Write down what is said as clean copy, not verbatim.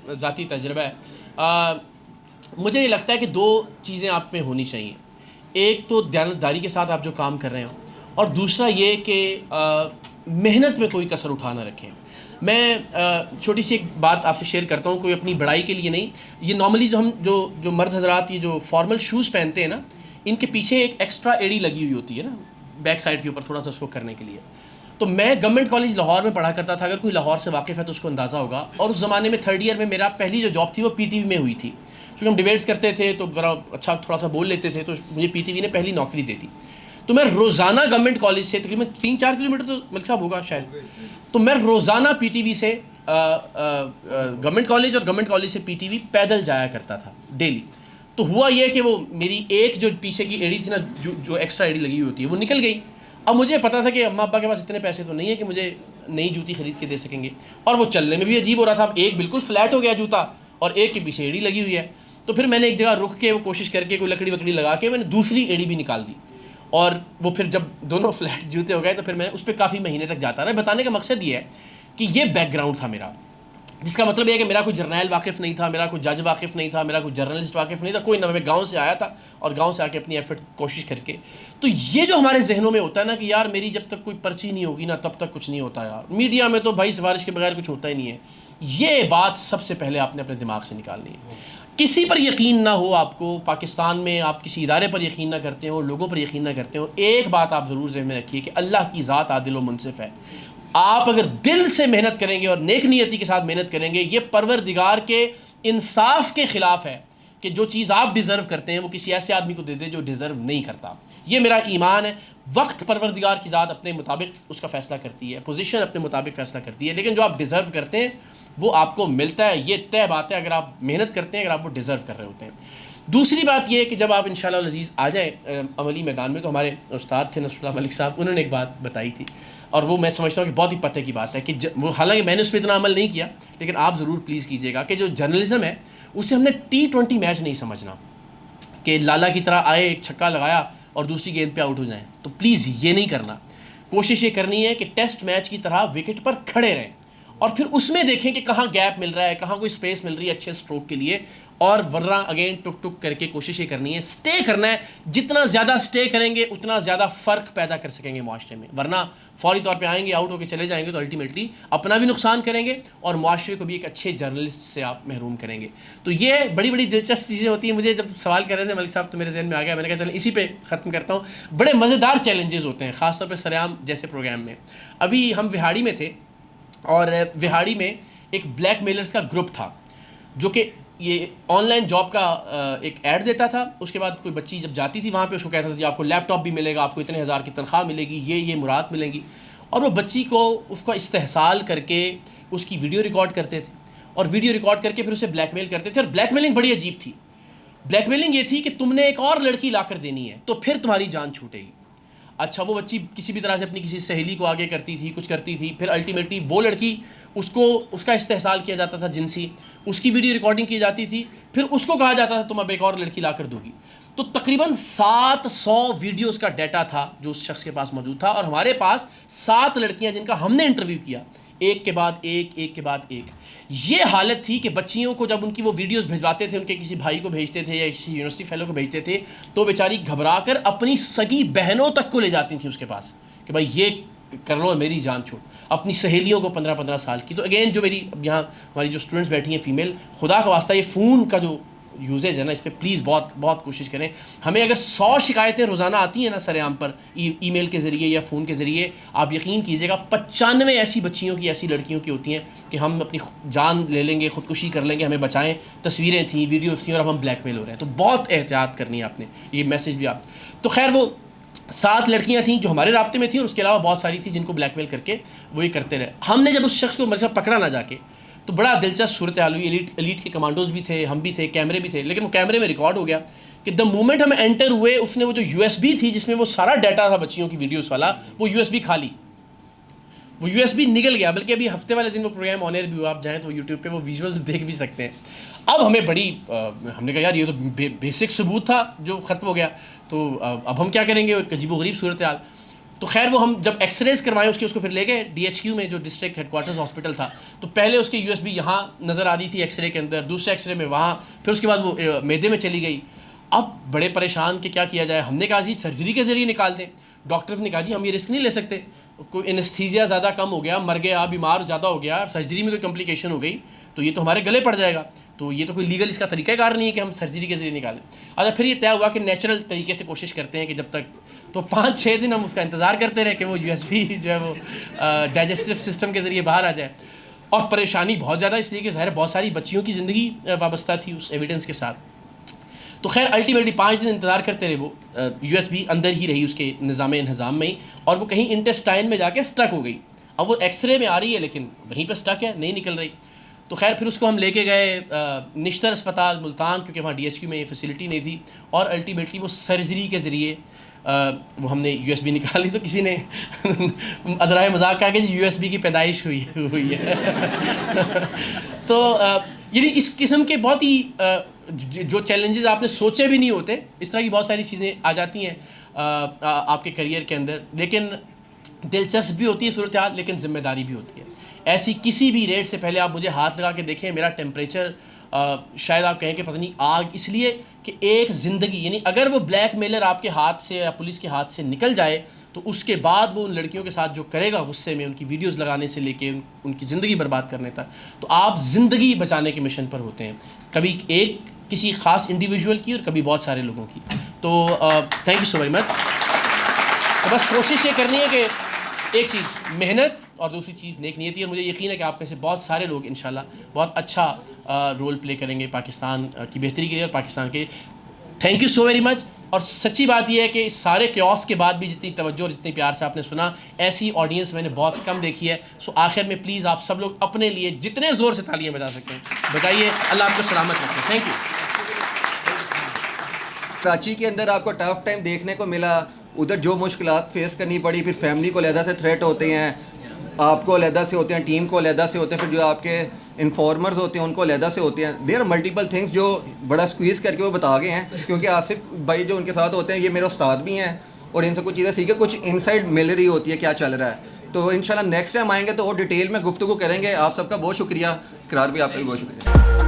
ज़ाती तजर्बा है। मुझे ये लगता है कि दो चीज़ें आप में होनी चाहिए। एक तो दयानतदारी के साथ आप जो काम कर रहे हो, और दूसरा ये कि मेहनत में कोई कसर उठा ना रखें। मैं छोटी सी एक बात आपसे शेयर करता हूँ, कोई अपनी बड़ाई के लिए नहीं। ये नॉर्मली जो हम जो मर्द हजरात ये जो फॉर्मल शूज़ पहनते हैं ना, इनके पीछे एक एक्स्ट्रा एड़ी लगी हुई होती है ना, बैक साइड के ऊपर थोड़ा सा उसको करने के लिए। तो मैं गवर्नमेंट कॉलेज लाहौर में पढ़ा करता था, अगर कोई लाहौर से वाकिफ़ है तो उसको अंदाज़ा होगा। और उस ज़माने में 3rd ईयर में मेरा पहली जो जॉब थी वो पीटीवी में हुई थी, क्योंकि हम डिबेट्स करते थे तो ज़रा अच्छा थोड़ा सा बोल लेते थे, तो मुझे पीटीवी ने पहली नौकरी दे दी। तो मैं रोज़ाना गवर्नमेंट कॉलेज से तकरीबन 3-4 किलोमीटर तो मलिक साहब होगा शायद, तो मैं रोज़ाना पीटीवी से गवर्नमेंट कॉलेज और गवर्नमेंट कॉलेज से पीटीवी पैदल जाया करता था डेली। तो हुआ ये कि वो मेरी एक जो पीछे की एड़ी थी ना, जो एक्स्ट्रा एड़ी लगी हुई होती है, वो निकल गई। अब मुझे पता था कि अम्मा अब्बा के पास इतने पैसे तो नहीं है कि मुझे नई जूती ख़रीद के दे सकेंगे, और वो चलने में भी अजीब हो रहा था। एक बिल्कुल फ्लैट हो गया जूता और एक के पीछे एड़ी लगी हुई है। तो फिर मैंने एक जगह रुक के वो कोशिश करके कोई लकड़ी वकड़ी लगा के मैंने दूसरी एड़ी भी निकाल दी, और वो फिर जब दोनों फ्लैट जूते हो गए तो फिर मैं उस पर काफ़ी महीने तक जाता रहा। बताने का मकसद ये है कि ये बैकग्राउंड था मेरा, जिसका मतलब ये है कि मेरा कोई जर्नैल वाकिफ़ नहीं था, मेरा कोई जज वाकिफ़ नहीं था, मेरा कोई जर्नलिस्ट वाकिफ़ नहीं था, कोई ना। मैं गांव से आया था और गांव से आके अपनी एफर्ट कोशिश करके। तो ये जो हमारे जहनों में होता है ना कि यार मेरी जब तक कोई पर्ची नहीं होगी ना तब तक कुछ नहीं होता यार, मीडिया में तो भाई सिफारिश के बगैर कुछ होता ही नहीं है, ये बात सबसे पहले आपने अपने दिमाग से निकालनी है। किसी पर यकीन ना हो आपको, पाकिस्तान में आप किसी इदारे पर यकीन ना करते हो, लोगों पर यकीन ना करते हो, एक बात आप ज़रूर ज़हन में रखिए कि अल्लाह की ज़ात आदिल व मुनसिफ़ है। आप अगर दिल से मेहनत करेंगे और नेक नियति के साथ मेहनत करेंगे, ये परवरदिगार के इंसाफ के ख़िलाफ़ है कि जो चीज़ आप डिज़र्व करते हैं वो किसी ऐसे आदमी को दे दे जो डिज़र्व नहीं करता। ये मेरा ईमान है। वक्त परवरदिगार की ज़ात अपने मुताबिक उसका फ़ैसला करती है, पोजीशन अपने मुताबिक फ़ैसला करती है, लेकिन जो आप डिज़र्व करते हैं वो आपको मिलता है, ये तय बात है, अगर आप मेहनत करते हैं, अगर आप वो डिज़र्व कर रहे होते हैं। दूसरी बात यह है कि जब आप इंशाअल्लाह अज़ीज़ आ जाएँ अमली मैदान में, तो हमारे उस्ताद थे नसरुल्लाह मलिक साहब, उन्होंने एक बात बताई थी, और वो मैं समझता हूँ कि बहुत ही पते की बात है कि वो, हालांकि मैंने उस पर इतना अमल नहीं किया, लेकिन आप ज़रूर प्लीज़ कीजिएगा कि जो जर्नलिज़म है उसे हमने T20 मैच नहीं समझना कि लाला की तरह आए, एक छक्का लगाया और दूसरी गेंद पे आउट हो जाएं। तो प्लीज़ ये नहीं करना। कोशिश ये करनी है कि टेस्ट मैच की तरह विकेट पर खड़े रहें और फिर उसमें देखें कि कहाँ गैप मिल रहा है, कहाँ कोई स्पेस मिल रही है अच्छे स्ट्रोक के लिए, और वरना अगेन टुक टुक करके कोशिश ये करनी है, स्टे करना है। जितना ज़्यादा स्टे करेंगे उतना ज़्यादा फ़र्क पैदा कर सकेंगे माशरे में, वरना फौरी तौर पे आएंगे, आउट होकर चले जाएंगे तो अल्टीमेटली अपना भी नुकसान करेंगे और माशरे को भी एक अच्छे जर्नलिस्ट से आप महरूम करेंगे। तो ये बड़ी बड़ी दिलचस्प चीज़ें होती हैं। मुझे जब सवाल कर रहे थे मलिक साहब तो मेरे जहन में आ गया, मैंने कहा चल इसी पर ख़त्म करता हूँ। बड़े मज़ेदार चैलेंजेस होते हैं ख़ासतौर पर सरेआम जैसे प्रोग्राम में। अभी हम विहाड़ी में थे और विहाड़ी में एक ब्लैक मेलर्स का ग्रुप था जो कि ये ऑनलाइन जॉब का एक ऐड देता था। उसके बाद कोई बच्ची जब जाती थी वहाँ पे उसको कहता था जी आपको लैपटॉप भी मिलेगा, आपको इतने हज़ार की तनख्वाह मिलेगी, ये मुराद मिलेंगी, और वो बच्ची को उसका इस्तेहसाल करके उसकी वीडियो रिकॉर्ड करते थे और वीडियो रिकॉर्ड करके फिर उसे ब्लैकमेल करते थे। और ब्लैकमेलिंग बड़ी अजीब थी। ब्लैकमेलिंग ये थी कि तुमने एक और लड़की ला कर देनी है तो फिर तुम्हारी जान छूटेगी। अच्छा, वो बच्ची किसी भी तरह से अपनी किसी सहेली को आगे करती थी, कुछ करती थी, फिर अल्टीमेटली वो लड़की उसका इस्तेहसाल किया जाता था जिनसी, उसकी वीडियो रिकॉर्डिंग की जाती थी, फिर उसको कहा जाता था तुम अब एक और लड़की ला कर दोगी। तो तकरीबन 700 वीडियोस का डाटा था जो उस शख्स के पास मौजूद था, और हमारे पास 7 लड़कियां जिनका हमने इंटरव्यू किया, एक के बाद एक, एक के बाद एक। ये हालत थी कि बच्चियों को जब उनकी वो वीडियोस भिजवाते थे, उनके किसी भाई को भेजते थे या किसी यूनिवर्सिटी फेलो को भेजते थे, तो बेचारी घबरा कर अपनी सगी बहनों तक को ले जाती थी उसके पास कि भाई ये कर लो और मेरी जान छोड़। अपनी सहेलियों को 15-15 साल की। तो अगेन जो मेरी यहाँ हमारी जो स्टूडेंट्स बैठी हैं फ़ीमेल, खुदा का वास्ता ये फ़ोन का जो यूजेज है ना, इस पर प्लीज़ बहुत बहुत कोशिश करें। हमें अगर 100 शिकायतें रोज़ाना आती हैं ना सरेआम पर ईमेल के ज़रिए या फ़ोन के ज़रिए, आप यकीन कीजिएगा 95 ऐसी बच्चियों की, ऐसी लड़कियों की होती हैं कि हम अपनी जान ले लेंगे, ख़ुदकुशी कर लेंगे, हमें बचाएं। तस्वीरें थी, वीडियोज़ थी और अब हम ब्लैकमेल हो रहे हैं। तो बहुत एहतियात करनी है आपने, ये मैसेज भी आप। तो खैर वो 7 लड़कियां थीं जो हमारे राब्ते में थी और उसके अलावा बहुत सारी थी जिनको ब्लैकमेल करके वो ये करते रहे। हमने जब उस शख्स को मतलब पकड़ा ना जाके, तो बड़ा दिलचस्प सूरत हाल हुई। एलीट के कमांडोज भी थे, हम भी थे, कैमरे भी थे, लेकिन वो कैमरे में रिकॉर्ड हो गया कि द मोमेंट हम एंटर हुए, उसने वो जो USB थी जिसमें वो सारा डाटा था बच्चियों की वीडियोस वाला, वो USB खाली, वो USB निकल गया। बल्कि अभी हफ्ते वाले दिन वो प्रोग्राम ऑन एयर भी हुआ, आप जाएँ तो यूट्यूब पे वो विजुअल्स देख भी सकते हैं। अब हमें बड़ी हमने कहा यार ये तो बेसिक सबूत था जो ख़त्म हो गया, तो अब हम क्या करेंगे, एक अजीबो गरीब सूरत हाल। तो खैर वो हम जब एक्सरेज करवाएं उसको फिर ले गए DHQ में, जो डिस्ट्रिक्ट हेडक्वार्टर्स हॉस्पिटल था। तो पहले उसकी USB यहाँ नज़र आ रही थी एक्सरे के अंदर, दूसरे एक्सरे में वहाँ, फिर उसके बाद वो मैदे में चली गई। अब बड़े परेशान कि क्या किया जाए। हमने कहा जी सर्जरी के ज़रिए निकाल दें। डॉक्टर्स ने कहा जी हम ये रिस्क नहीं ले सकते, कोई एनेस्थीसिया ज़्यादा कम हो गया, मर गया, बीमार ज़्यादा हो गया, सर्जरी में कोई कॉम्प्लिकेशन हो गई तो ये तो हमारे गले पड़ जाएगा, तो ये तो कोई लीगल इसका तरीक़ाकार नहीं है कि हम सर्जरी के ज़रिए निकालें। अच्छा फिर ये तय हुआ कि नेचुरल तरीके से कोशिश करते हैं कि जब तक, तो 5-6 दिन हम उसका इंतज़ार करते रहे कि वो USB जो है वो डाइजेस्टिव सिस्टम के ज़रिए बाहर आ जाए। और परेशानी बहुत ज़्यादा, इसलिए कि ज़ाहिर बहुत सारी बच्चियों की ज़िंदगी वाबस्ता थी उस एविडेंस के साथ। तो खैर अल्टीमेटली 5 दिन इंतज़ार करते रहे वो। USB अंदर ही रही उसके निज़ाम में ही, और वो कहीं इंटेस्टाइन में जाके स्टक हो गई। अब वो एक्सरे में आ रही है लेकिन वहीं पर स्टक है, नहीं निकल रही। तो खैर फिर उसको हम लेके गए निश्तर अस्पताल मुल्तान, क्योंकि वहाँ DHQ में ये फैसिलिटी नहीं थी। और अल्टीमेटली वो सर्जरी के ज़रिए वो हमने USB निकाली। तो किसी ने अज़राए मजाक कहा कि USB की पैदाइश हुई है। तो यानी इस किस्म के बहुत ही जो चैलेंजेस आपने सोचे भी नहीं होते, इस तरह की बहुत सारी चीज़ें आ जाती हैं आपके करियर के अंदर। लेकिन दिलचस्प भी होती है सूरत हाल, लेकिन ज़िम्मेदारी भी होती है। ऐसी किसी भी रेट से पहले आप मुझे हाथ लगा के देखें, मेरा टेम्परेचर शायद आप कहें कि पता नहीं आग, इसलिए कि एक ज़िंदगी, यानी अगर वो ब्लैक मेलर आपके हाथ से या पुलिस के हाथ से निकल जाए तो उसके बाद वो उन लड़कियों के साथ जो करेगा गुस्से में, उनकी वीडियोस लगाने से लेके उनकी ज़िंदगी बर्बाद करने तक, तो आप ज़िंदगी बचाने के मिशन पर होते हैं, कभी एक किसी ख़ास इंडिविजुअल की और कभी बहुत सारे लोगों की। तो thank you so very much. तो बस कोशिश ये करनी है कि एक चीज़ मेहनत और दूसरी चीज़ नेक नियति, और मुझे यकीन है कि आप में से बहुत सारे लोग इंशाल्लाह बहुत अच्छा रोल प्ले करेंगे पाकिस्तान की बेहतरी के लिए और पाकिस्तान के। Thank you so very much. और सच्ची बात यह है कि इस सारे क्योस के बाद भी जितनी तवज्जो और जितनी प्यार से आपने सुना, ऐसी ऑडियंस मैंने बहुत कम देखी है। सो आखिर में प्लीज़ आप सब लोग अपने लिए जितने ज़ोर से तालियां बजा सकते हैं बजाइए। अल्लाह आपको सलामत रखे। Thank you. कराची के अंदर आपको टफ टाइम देखने को मिला, उधर जो मुश्किलात फेस करनी पड़ी, फिर फैमिली को अलहदा से थ्रेट होते हैं, आपको अलहदा से होते हैं, टीम को अलहदा से होते हैं, फिर जो आपके इन्फॉर्मर्स होते हैं उनको अलहदा से होते हैं। देयर आर मल्टीपल थिंग्स जो बड़ा स्क्वीज़ करके वो बता गए हैं, क्योंकि आसिफ भाई जो उनके साथ होते हैं ये मेरे उस्ताद भी हैं और इनसे कुछ चीज़ें सीखे, कुछ इनसाइड मिल रही होती है क्या चल रहा है। तो इंशाल्लाह नेक्स्ट टाइम आएंगे तो और डिटेल में गुफ्तगू करेंगे। आप सबका बहुत शुक्रिया। करार भी आपका भी बहुत शुक्रिया।